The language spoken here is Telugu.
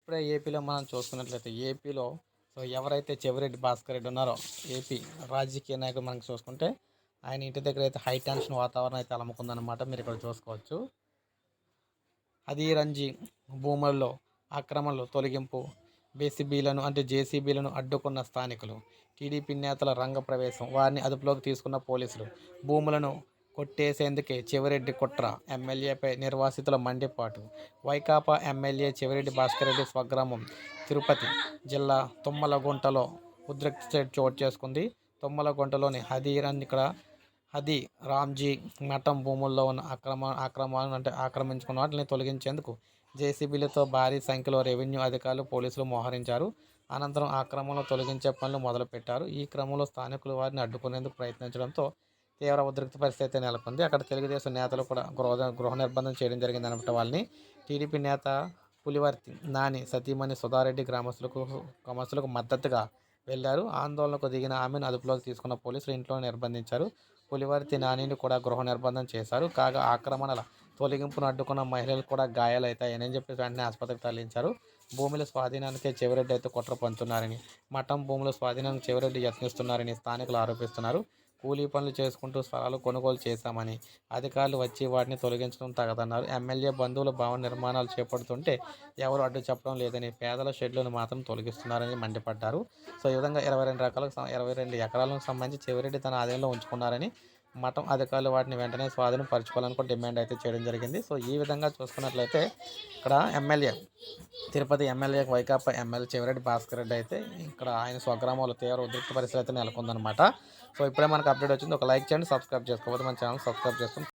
ఇప్పుడే ఏపీలో మనం చూసుకున్నట్లయితే ఏపీలో ఎవరైతే చెవిరెడ్డి భాస్కర్ రెడ్డి ఉన్నారో ఏపీ రాజకీయ నాయకుడు మనకు చూసుకుంటే ఆయన ఇంటి దగ్గర అయితే హై టెన్షన్ వాతావరణం అయితే అలముకుందనమాట. మీరు ఇక్కడ చూసుకోవచ్చు. అది రంజి భూముల్లో ఆక్రమణలు తొలగింపు జేసీబీలను అడ్డుకున్న స్థానికులు, టీడీపీ నేతల రంగ ప్రవేశం, వారిని అదుపులోకి తీసుకున్న పోలీసులు, భూములను కొట్టేసేందుకే చెవిరెడ్డి కుట్ర, ఎమ్మెల్యేపై నిర్వాసితుల మండిపాటు. వైకాపా ఎమ్మెల్యే చెవిరెడ్డి భాస్కర్ రెడ్డి స్వగ్రామం తిరుపతి జిల్లా తుమ్మలగుంటలో ఉద్రిక్తత చోటు చేసుకుంది. తుమ్మలగుంటలోని హది రామ్జీ మఠం భూముల్లో ఉన్న ఆక్రమించుకున్న వాటిని తొలగించేందుకు జేసీబీలతో భారీ సంఖ్యలో రెవెన్యూ అధికారులు, పోలీసులు మోహరించారు. అనంతరం ఆక్రమణలు తొలగించే పనులు మొదలుపెట్టారు. ఈ క్రమంలో స్థానికులు వారిని అడ్డుకునేందుకు ప్రయత్నించడంతో తీవ్ర ఉద్రిక్త పరిస్థితి అయితే నెలకొంది. అక్కడ తెలుగుదేశం నేతలు కూడా గృహ నిర్బంధం చేయడం జరిగింది అనమాట. వాళ్ళని టీడీపీ నేత పులివర్తి నాని సతీమణి సుధారెడ్డి గ్రామస్తులకు మద్దతుగా వెళ్లారు. ఆందోళనకు దిగిన ఆమెను అదుపులోకి తీసుకున్న పోలీసులు ఇంట్లో నిర్బంధించారు. పులివర్తి నానిని కూడా గృహ నిర్బంధం చేశారు. కాగా ఆక్రమణల తొలగింపును అడ్డుకున్న మహిళలు కూడా గాయాలవుతాయని చెప్పేసి వెంటనే ఆసుపత్రికి తరలించారు. భూముల స్వాధీనానికే చెవిరెడ్డి అయితే కుట్ర పంతున్నారని, మఠం భూముల స్వాధీనానికి చెవిరెడ్డి యత్నిస్తున్నారని స్థానికులు ఆరోపిస్తున్నారు. కూలీ పనులు చేసుకుంటూ స్థలాలు కొనుగోలు చేశామని, అధికారులు వచ్చి వాటిని తొలగించడం తగదన్నారు. ఎమ్మెల్యే బంధువుల భవన నిర్మాణాలు చేపడుతుంటే ఎవరు అడ్డు చెప్పడం లేదని, పేదల షెడ్లను మాత్రం తొలగిస్తున్నారని మండిపడ్డారు. ఈ విధంగా 22 ఎకరాలకు సంబంధించి చెవిరెడ్డి తన ఆధీనంలో ఉంచుకున్నారని, మఠం అధికారులు వాటిని వెంటనే స్వాధీనం పరచుకోవాలని కూడా డిమాండ్ అయితే చేయడం జరిగింది. ఈ విధంగా చూసుకున్నట్లయితే ఇక్కడ తిరుపతి ఎమ్మెల్యే వైకాపా ఎమ్మెల్యే చెవిరెడ్డి భాస్కర్ రెడ్డి అయితే ఇక్కడ ఆయన స్వగ్రామంలో తీవ్ర ఉద్రిక్త పరిస్థితి అయితే నెలకొందనమాట. ఇప్పుడే మనకు అప్డేట్ వచ్చింది. ఒక లైక్ చేయండి, సబ్స్క్రైబ్ చేసుకోకపోతే మన ఛానల్ సబ్స్క్రైబ్ చేసుకోండి.